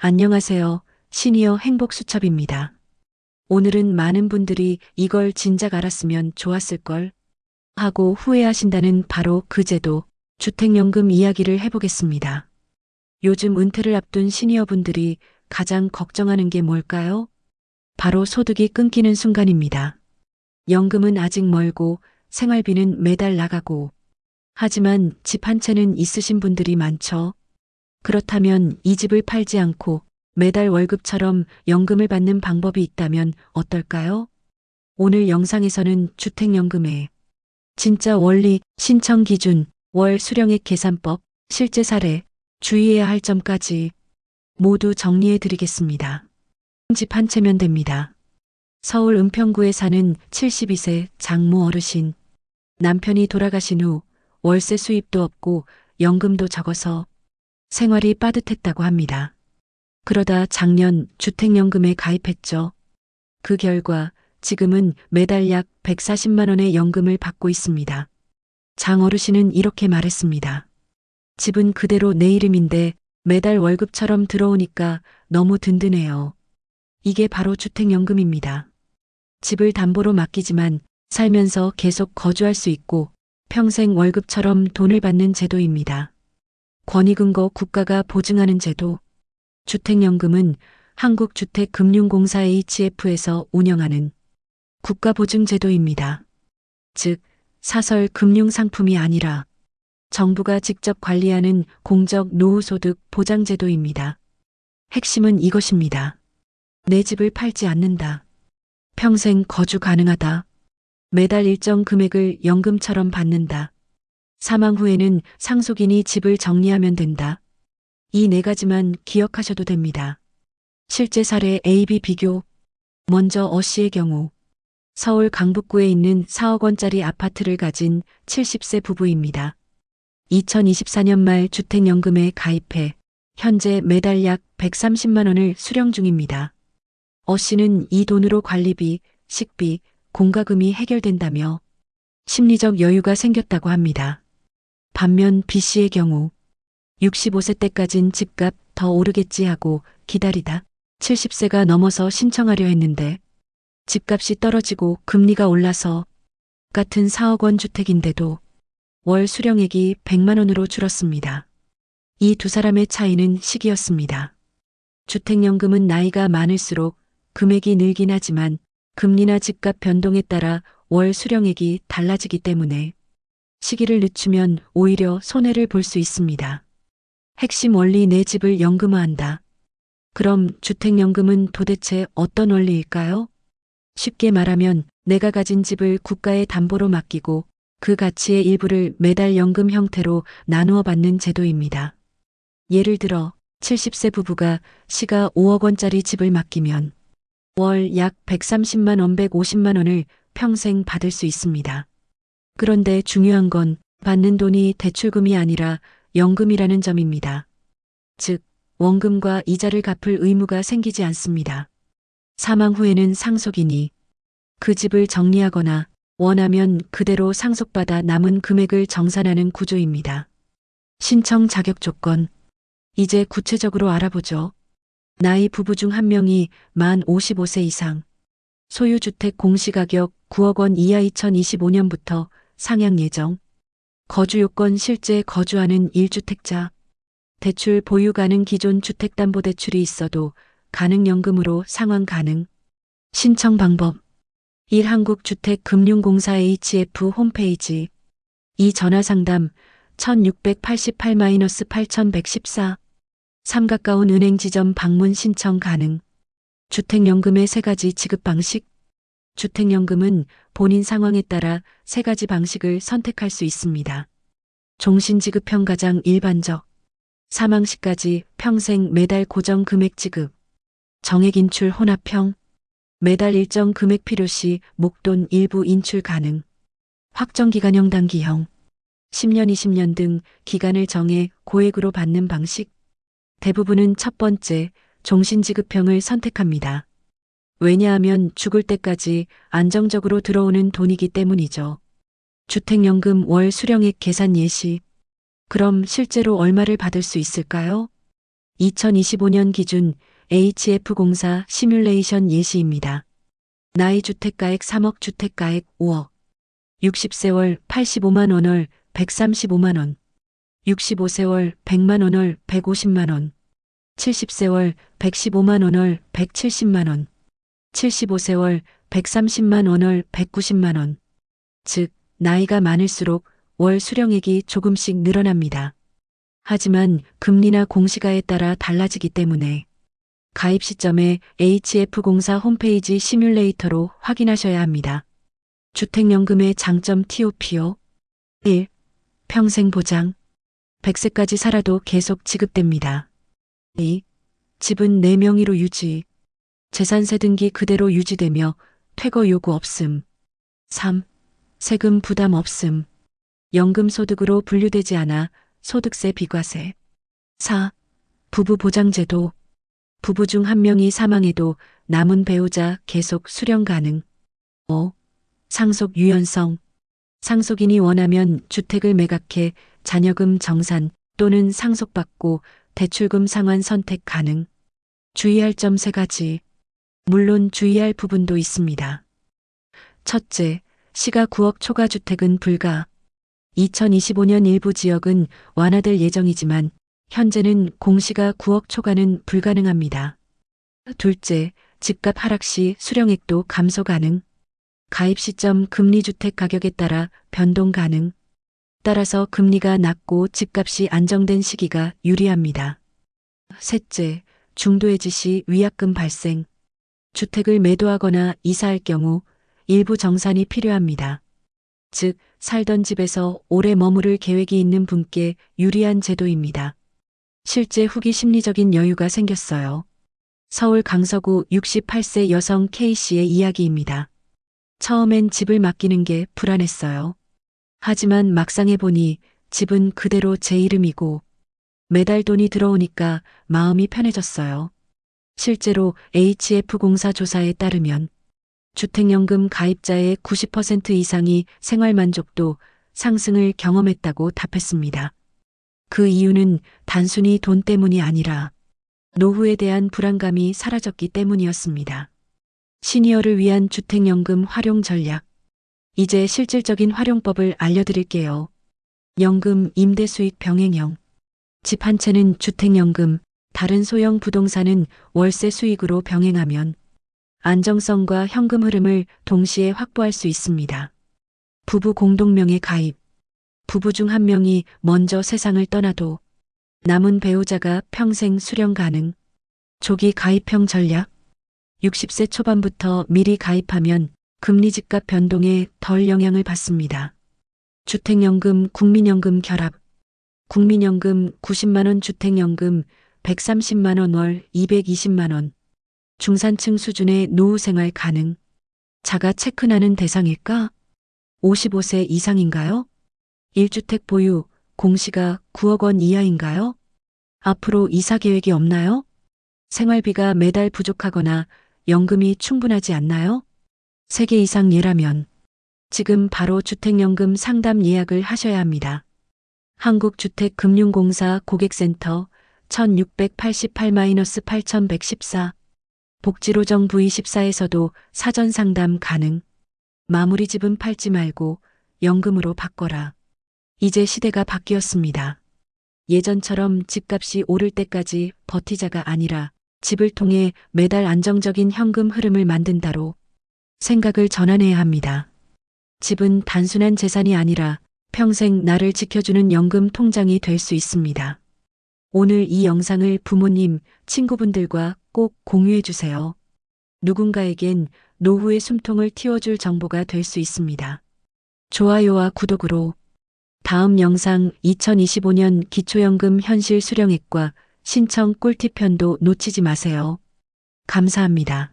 안녕하세요. 시니어 행복수첩입니다. 오늘은 많은 분들이 이걸 진작 알았으면 좋았을걸 하고 후회하신다는 바로 그 제도, 주택연금 이야기를 해보겠습니다. 요즘 은퇴를 앞둔 시니어분들이 가장 걱정하는 게 뭘까요? 바로 소득이 끊기는 순간입니다. 연금은 아직 멀고 생활비는 매달 나가고, 하지만 집 한 채는 있으신 분들이 많죠. 그렇다면 이 집을 팔지 않고 매달 월급처럼 연금을 받는 방법이 있다면 어떨까요? 오늘 영상에서는 주택연금의 진짜 원리, 신청 기준, 월 수령액 계산법, 실제 사례, 주의해야 할 점까지 모두 정리해 드리겠습니다. 집 한 채면 됩니다. 서울 은평구에 사는 72세 장모 어르신. 남편이 돌아가신 후 월세 수입도 없고 연금도 적어서 생활이 빠듯했다고 합니다. 그러다 작년 주택연금에 가입했죠. 그 결과 지금은 매달 약 140만 원의 연금을 받고 있습니다. 장 어르신은 이렇게 말했습니다. 집은 그대로 내 이름인데 매달 월급처럼 들어오니까 너무 든든해요. 이게 바로 주택연금입니다. 집을 담보로 맡기지만 살면서 계속 거주할 수 있고 평생 월급처럼 돈을 받는 제도입니다. 권익금고 국가가 보증하는 제도. 주택연금은 한국주택금융공사 HF에서 운영하는 국가보증제도입니다. 즉, 사설 금융상품이 아니라 정부가 직접 관리하는 공적 노후소득 보장제도입니다. 핵심은 이것입니다. 내 집을 팔지 않는다. 평생 거주 가능하다. 매달 일정 금액을 연금처럼 받는다. 사망 후에는 상속인이 집을 정리하면 된다. 이 네 가지만 기억하셔도 됩니다. 실제 사례 A-B 비교. 먼저 어 씨의 경우. 서울 강북구에 있는 4억 원짜리 아파트를 가진 70세 부부입니다. 2024년 말 주택연금에 가입해 현재 매달 약 130만 원을 수령 중입니다. 어 씨는 이 돈으로 관리비, 식비, 공과금이 해결된다며 심리적 여유가 생겼다고 합니다. 반면 B 씨의 경우 65세 때까진 집값 더 오르겠지 하고 기다리다 70세가 넘어서 신청하려 했는데 집값이 떨어지고 금리가 올라서 같은 4억 원 주택인데도 월 수령액이 100만 원으로 줄었습니다. 이 두 사람의 차이는 시기였습니다. 주택연금은 나이가 많을수록 금액이 늘긴 하지만 금리나 집값 변동에 따라 월 수령액이 달라지기 때문에 시기를 늦추면 오히려 손해를 볼 수 있습니다. 핵심 원리 내 집을 연금화한다. 그럼 주택연금은 도대체 어떤 원리일까요? 쉽게 말하면 내가 가진 집을 국가에 담보로 맡기고 그 가치의 일부를 매달 연금 형태로 나누어 받는 제도입니다. 예를 들어 70세 부부가 시가 5억 원짜리 집을 맡기면 월 약 130만 원, 150만 원을 평생 받을 수 있습니다. 그런데 중요한 건 받는 돈이 대출금이 아니라 연금이라는 점입니다. 즉, 원금과 이자를 갚을 의무가 생기지 않습니다. 사망 후에는 상속인이 그 집을 정리하거나 원하면 그대로 상속받아 남은 금액을 정산하는 구조입니다. 신청 자격 조건. 이제 구체적으로 알아보죠. 나이 부부 중 한 명이 만 55세 이상. 소유주택 공시가격 9억 원 이하 2025년부터 상향 예정. 거주 요건 실제 거주하는 1주택자. 대출 보유 가능 기존 주택담보대출이 있어도 가능연금으로 상환 가능. 신청 방법. 1. 한국주택금융공사 HF 홈페이지. 2. 전화상담 1688-8114. 3. 가까운 은행 지점 방문 신청 가능. 주택연금의 세 가지 지급 방식. 주택연금은 본인 상황에 따라 세 가지 방식을 선택할 수 있습니다. 종신지급형 가장 일반적. 사망 시까지 평생 매달 고정 금액 지급. 정액 인출 혼합형. 매달 일정 금액 필요시 목돈 일부 인출 가능. 확정기간형 단기형. 10년, 20년 등 기간을 정해 고액으로 받는 방식. 대부분은 첫 번째, 종신지급형을 선택합니다. 왜냐하면 죽을 때까지 안정적으로 들어오는 돈이기 때문이죠. 주택연금 월 수령액 계산 예시. 그럼 실제로 얼마를 받을 수 있을까요? 2025년 기준 HF공사 시뮬레이션 예시입니다. 나이 주택가액 3억, 주택가액 5억. 60세월 85만 원월 135만 원. 65세월 100만 원월 150만 원. 70세월 115만 원월 170만 원. 75세월 130만 원월 190만 원. 즉, 나이가 많을수록 월 수령액이 조금씩 늘어납니다. 하지만 금리나 공시가에 따라 달라지기 때문에 가입 시점에 HF공사 홈페이지 시뮬레이터로 확인하셔야 합니다. 주택연금의 장점 TOPO 1. 평생 보장 100세까지 살아도 계속 지급됩니다. 2. 집은 내 명의로 유지 재산세 등기 그대로 유지되며 퇴거 요구 없음. 3. 세금 부담 없음. 연금소득으로 분류되지 않아 소득세 비과세. 4. 부부 보장제도. 부부 중 한 명이 사망해도 남은 배우자 계속 수령 가능. 5. 상속 유연성. 상속인이 원하면 주택을 매각해 잔여금 정산 또는 상속받고 대출금 상환 선택 가능. 주의할 점 3가지. 물론 주의할 부분도 있습니다. 첫째, 시가 9억 초과 주택은 불가. 2025년 일부 지역은 완화될 예정이지만 현재는 공시가 9억 초과는 불가능합니다. 둘째, 집값 하락 시 수령액도 감소 가능. 가입 시점 금리 주택 가격에 따라 변동 가능. 따라서 금리가 낮고 집값이 안정된 시기가 유리합니다. 셋째, 중도해지 시 위약금 발생. 주택을 매도하거나 이사할 경우 일부 정산이 필요합니다. 즉, 살던 집에서 오래 머무를 계획이 있는 분께 유리한 제도입니다. 실제 후기 심리적인 여유가 생겼어요. 서울 강서구 68세 여성 K씨의 이야기입니다. 처음엔 집을 맡기는 게 불안했어요. 하지만 막상 해보니 집은 그대로 제 이름이고 매달 돈이 들어오니까 마음이 편해졌어요. 실제로 HF공사 조사에 따르면 주택연금 가입자의 90% 이상이 생활만족도 상승을 경험했다고 답했습니다. 그 이유는 단순히 돈 때문이 아니라 노후에 대한 불안감이 사라졌기 때문이었습니다. 시니어를 위한 주택연금 활용 전략. 이제 실질적인 활용법을 알려드릴게요. 연금 임대 수익 병행형. 집 한 채는 주택연금, 다른 소형 부동산은 월세 수익으로 병행하면 안정성과 현금 흐름을 동시에 확보할 수 있습니다. 부부 공동명의 가입. 부부 중 한 명이 먼저 세상을 떠나도 남은 배우자가 평생 수령 가능. 조기 가입형 전략. 60세 초반부터 미리 가입하면 금리 집값 변동에 덜 영향을 받습니다. 주택연금, 국민연금 결합. 국민연금 90만 원, 주택연금 130만 원, 월 220만 원. 중산층 수준의 노후 생활 가능. 자가 체크나는 대상일까? 55세 이상인가요? 1주택 보유, 공시가 9억 원 이하인가요? 앞으로 이사 계획이 없나요? 생활비가 매달 부족하거나 연금이 충분하지 않나요? 3개 이상 예라면 지금 바로 주택연금 상담 예약을 하셔야 합니다. 한국주택금융공사 고객센터 1688-8114 복지로정 V14에서도 사전 상담 가능. 마무리 집은 팔지 말고 연금으로 바꿔라. 이제 시대가 바뀌었습니다. 예전처럼 집값이 오를 때까지 버티자가 아니라 집을 통해 매달 안정적인 현금 흐름을 만든다로 생각을 전환해야 합니다. 집은 단순한 재산이 아니라 평생 나를 지켜주는 연금 통장이 될 수 있습니다. 오늘 이 영상을 부모님, 친구분들과 꼭 공유해 주세요. 누군가에겐 노후의 숨통을 틔워줄 정보가 될 수 있습니다. 좋아요와 구독으로 다음 영상 2025년 기초연금 현실 수령액과 신청 꿀팁편도 놓치지 마세요. 감사합니다.